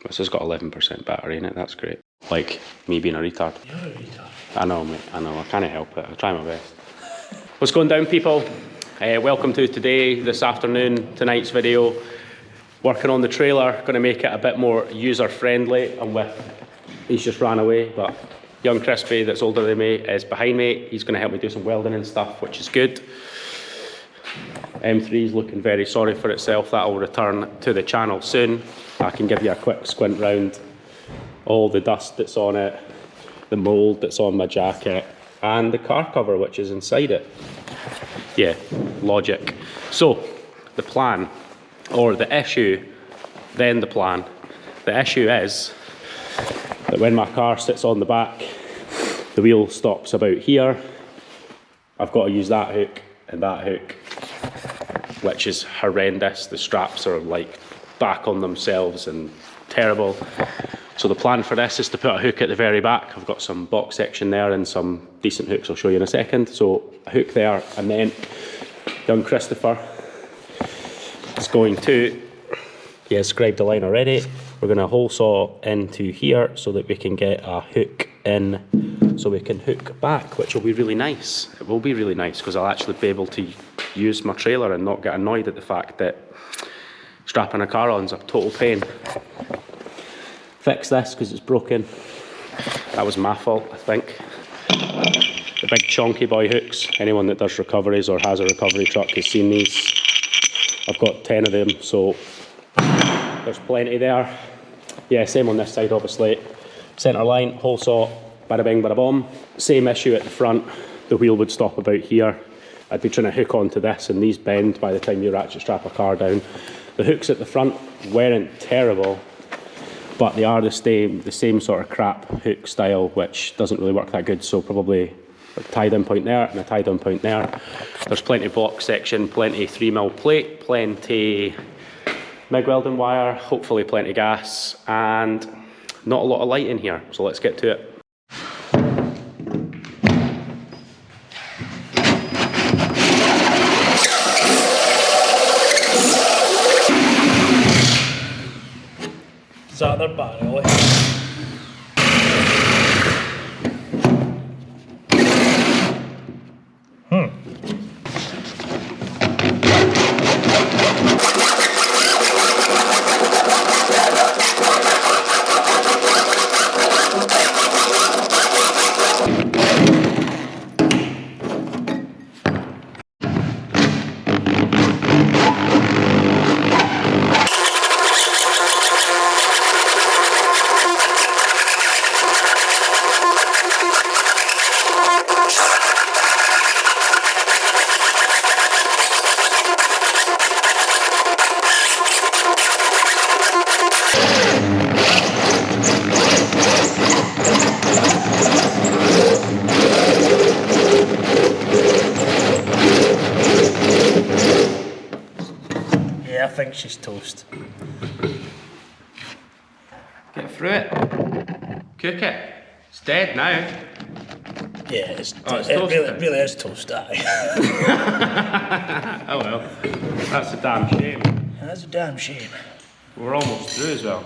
This has got 11% battery in it, that's great. Like me being a retard. You're a retard. I know, mate, I know, I can't help it. I'll try my best. What's going down, people? Welcome to this afternoon, tonight's video. Working on the trailer, going to make it a bit more user-friendly. He's just ran away, but young Krispy that's older than me is behind me. He's going to help me do some welding and stuff, which is good. M3 is looking very sorry for itself. That will return to the channel soon. I can give you a quick squint round. All the dust that's on it, the mould that's on my jacket, and the car cover which is inside it. Yeah, logic. So, the plan, or the issue, then the plan. The issue is that when my car sits on the back, the wheel stops about here. I've got to use that hook and that hook, which is horrendous. The straps are like back on themselves and terrible. So the plan for this is to put a hook at the very back. I've got some box section there and some decent hooks I'll show you in a second. So a hook there, and then young Christopher is going to, he has scribed a line already. We're going to hole saw into here so that we can get a hook in so we can hook back, which will be really nice. It will be really nice because I'll actually be able to use my trailer and not get annoyed at the fact that strapping a car on is a total pain. Fix this because it's broken. That was my fault, I think. The big chonky boy hooks. Anyone that does recoveries or has a recovery truck has seen these. I've got 10 of them, so there's plenty there. Yeah, same on this side, obviously. Centre line, hole saw, bada bing, bada bomb. Same issue at the front. The wheel would stop about here. I'd be trying to hook onto this, and these bend by the time you ratchet strap a car down. The hooks at the front weren't terrible, but they are the same sort of crap hook style, which doesn't really work that good. So probably a tie down point there and a tie down point there. There's plenty of block section, plenty 3mm plate, plenty MIG welding wire, hopefully plenty gas, and not a lot of light in here. So let's get to it. Is that their barrel? I think she's toast. Get through it. Cook it. It's dead now. Yeah, it's toast. It really is toast, aye. Oh well. That's a damn shame. That's a damn shame. We're almost through as well.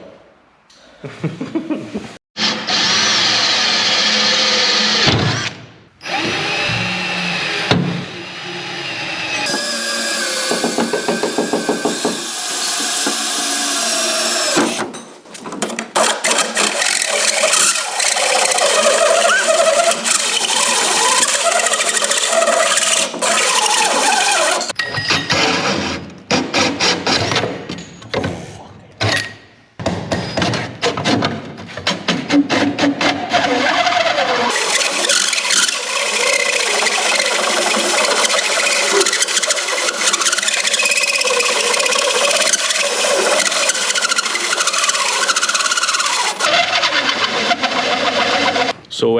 So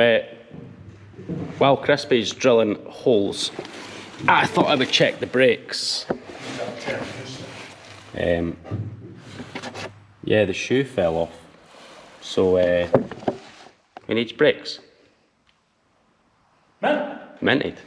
while Krispy's drilling holes, I thought I would check the brakes. Yeah, the shoe fell off. So we need brakes. Minted.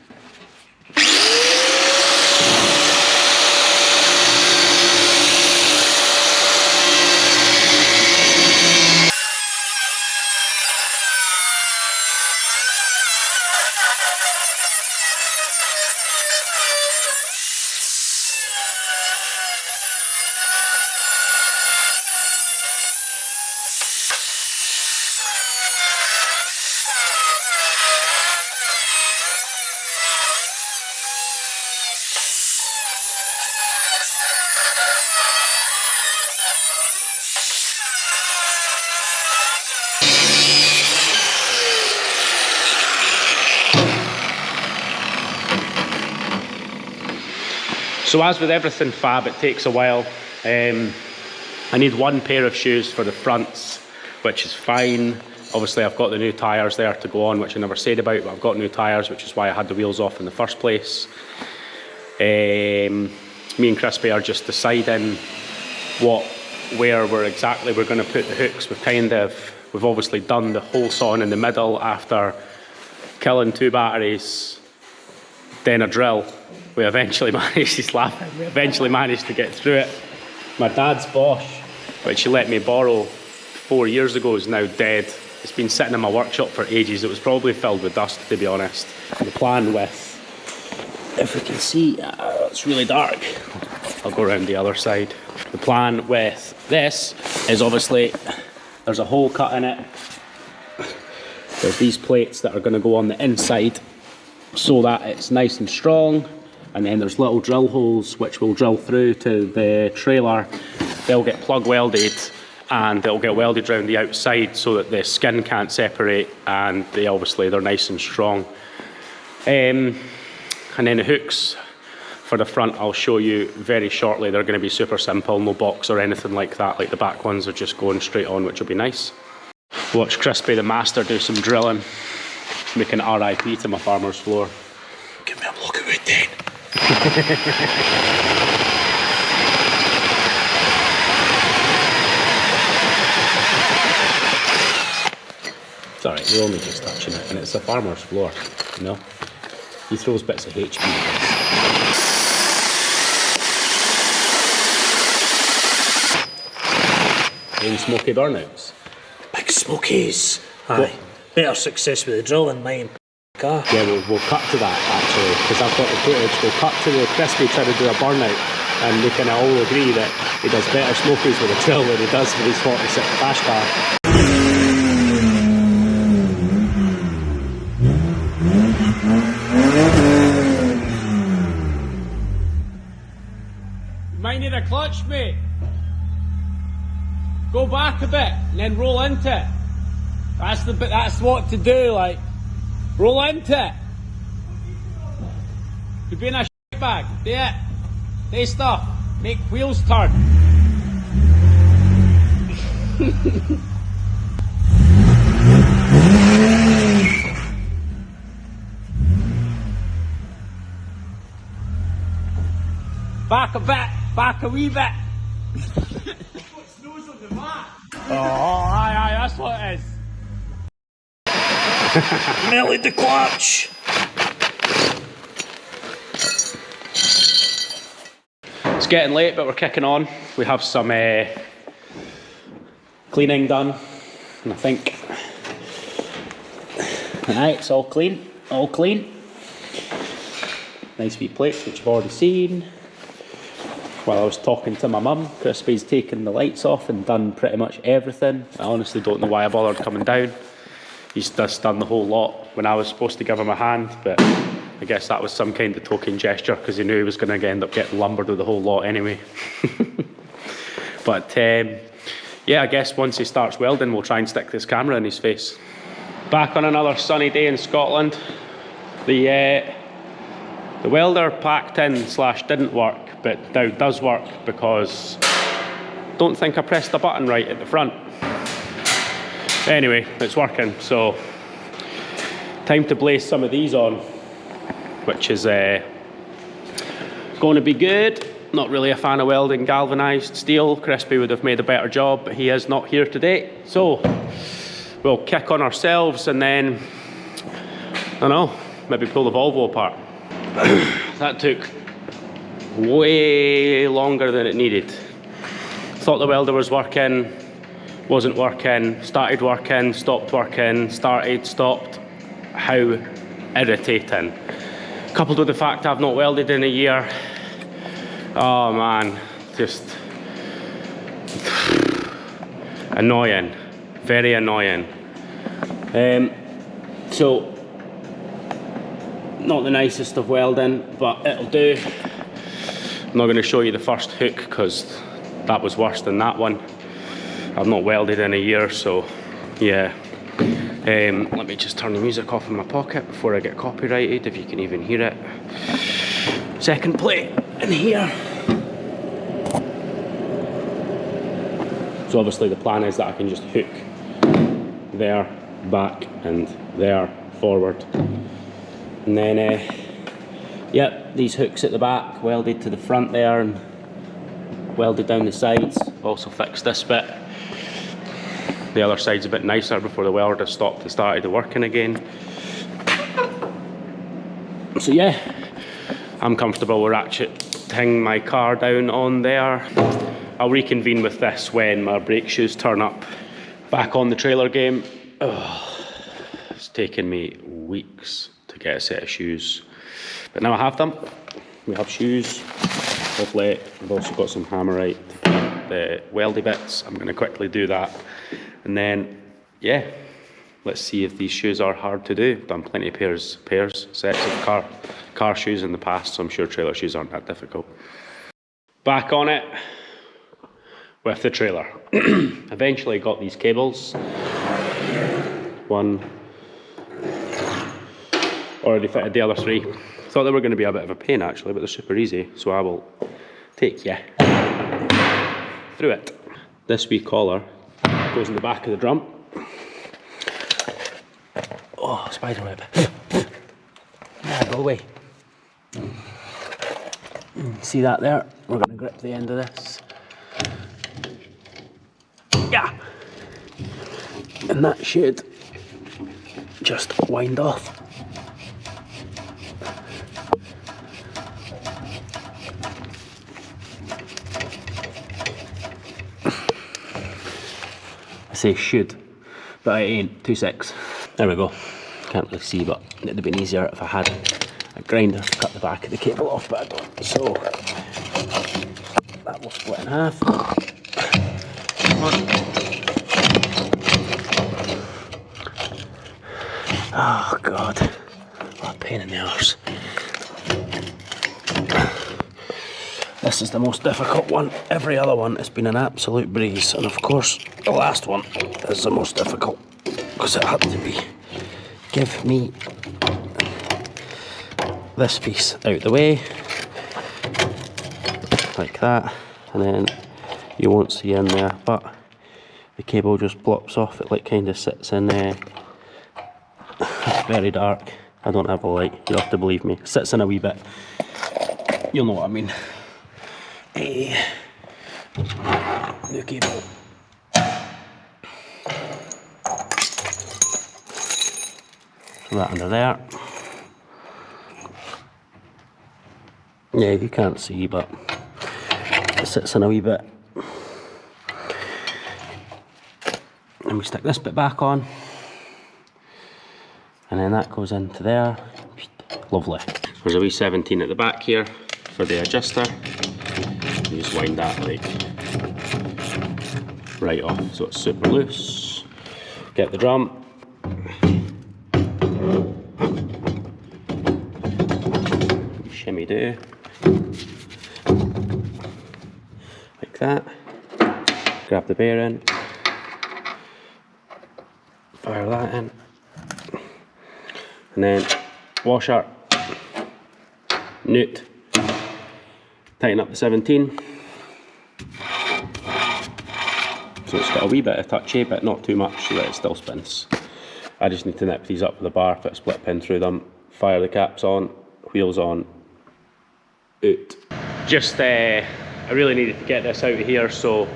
So as with everything fab, it takes a while. I need one pair of shoes for the fronts, which is fine. Obviously I've got the new tyres there to go on, which I never said about, but I've got new tyres, which is why I had the wheels off in the first place. Me and Krispy are just deciding where we're going to put the hooks. We've obviously done the whole sawn in the middle after killing 2 batteries, then a drill. We eventually managed, he's laughing, we eventually managed to get through it. My dad's Bosch, which he let me borrow 4 years ago, is now dead. It's been sitting in my workshop for ages. It was probably filled with dust, to be honest. The plan with, if we can see, it's really dark. I'll go around the other side. The plan with this is obviously, there's a hole cut in it. There's these plates that are going to go on the inside so that it's nice and strong. And then there's little drill holes which will drill through to the trailer. They'll get plug welded and they'll get welded around the outside so that the skin can't separate, and they're nice and strong. And then the hooks for the front I'll show you very shortly. They're going to be super simple, no box or anything like that. Like the back ones are just going straight on, which will be nice. Watch Krispy the master do some drilling, making RIP to my farmer's floor. Give me a block of wood then. Sorry, we're only just touching it, and it's a farmer's floor, you know? He throws bits of HP at this. Any smoky burnouts? Big smokies. Aye. Better success with the drill than mine. Car. Yeah, we'll cut to that actually, because I've got the footage. We'll cut to the Krispy trying to do a burnout, and we can all agree that he does better smokies with a drill than he does with his 46 bash car. You might need a clutch, mate. Go back a bit and then roll into it. That's what to do, like. Roll into it. Could be in a shit bag. Do it. Do stuff. Make wheels turn. Back a bit. Back a wee bit. What snows on the mat? Oh, aye, that's what it is. Melted the clutch. It's getting late, but we're kicking on. We have some cleaning done, and I think, alright, it's all clean, all clean. Nice wee plates, which you've already seen. While I was talking to my mum, Krispy's taken the lights off and done pretty much everything. I honestly don't know why I bothered coming down. He's just done the whole lot when I was supposed to give him a hand, but I guess that was some kind of token gesture because he knew he was going to end up getting lumbered with the whole lot anyway. But yeah, I guess once he starts welding, we'll try and stick this camera in his face. Back on another sunny day in Scotland. The welder packed in / didn't work, but now does work because I don't think I pressed the button right at the front. Anyway, it's working, so time to blaze some of these on, which is going to be good. Not really a fan of welding galvanised steel. Krispy would have made a better job, but he is not here today. So we'll kick on ourselves and then, I don't know, maybe pull the Volvo apart. That took way longer than it needed. Thought the welder was working. Wasn't working, started working, stopped working, started, stopped. How irritating. Coupled with the fact I've not welded in a year. Oh man, just annoying, very annoying. So, not the nicest of welding, but it'll do. I'm not going to show you the first hook because that was worse than that one. I've not welded in a year, so yeah. Let me just turn the music off in my pocket before I get copyrighted, if you can even hear it. Second plate in here. So obviously the plan is that I can just hook there, back, and there, forward. And then, yep, these hooks at the back, welded to the front there and welded down the sides. Also fixed this bit. The other side's a bit nicer before the welder stopped and started working again. So yeah, I'm comfortable with ratcheting my car down on there. I'll reconvene with this when my brake shoes turn up. Back on the trailer game. Oh, it's taken me weeks to get a set of shoes. But now I have them. We have shoes. Hopefully, I've also got some hammerite to put the weldy bits. I'm going to quickly do that. And then, yeah, let's see if these shoes are hard to do. I've done plenty of sets of car shoes in the past, so I'm sure trailer shoes aren't that difficult. Back on it with the trailer. Eventually got these cables. One. Already fitted the other three. Thought they were going to be a bit of a pain actually, but they're super easy, so I will take you through it. This wee collar goes in the back of the drum. Oh, spider web. Yeah, go away. See that there? We're going to grip the end of this. Yeah! And that should just wind off. I say should, but it ain't. 2.6. There we go. Can't really see, but it'd have been easier if I had a grinder to cut the back of the cable off, but I don't. So that will split in half. Oh god, what a pain in the arse. This is the most difficult one. Every other one has been an absolute breeze, and of course the last one is the most difficult because it had to be. Give me this piece out the way, like that, and then you won't see in there, but the cable just plops off. It like kind of sits in there. It's very dark. I don't have a light, you'll have to believe me. It sits in a wee bit. You'll know what I mean. New cable. Throw that under there. Yeah, you can't see, but it sits in a wee bit. And we stick this bit back on. And then that goes into there. Lovely. There's a wee 17 at the back here for the adjuster. You just wind that like right off so it's super loose. Get the drum. Shimmy do. Like that. Grab the bearing. Fire that in. And then washer, nut, tighten up the 17. So it's got a wee bit of touchy, but not too much so that it still spins. I just need to nip these up with a bar, put a split pin through them, fire the caps on, wheels on, out. Just, I really needed to get this out of here, so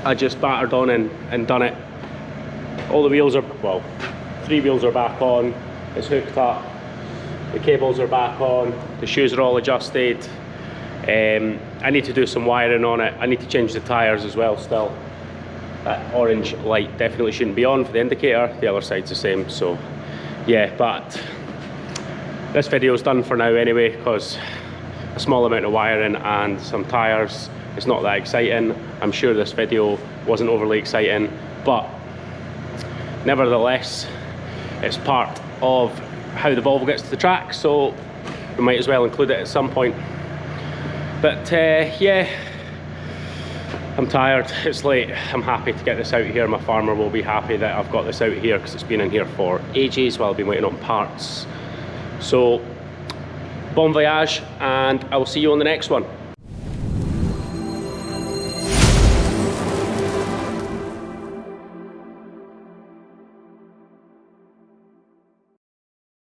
I just battered on and done it. All the wheels are, well, 3 wheels are back on, it's hooked up, the cables are back on, the shoes are all adjusted. I need to do some wiring on it. I need to change the tyres as well still. That orange light definitely shouldn't be on for the indicator, the other side's the same, so yeah, but this video's done for now anyway, because a small amount of wiring and some tyres, it's not that exciting. I'm sure this video wasn't overly exciting, but nevertheless, It's part of how the Volvo gets to the track, so we might as well include it at some point. But yeah, I'm tired, it's late, I'm happy to get this out here. My farmer will be happy that I've got this out here because it's been in here for ages while I've been waiting on parts. So, bon voyage, and I will see you on the next one.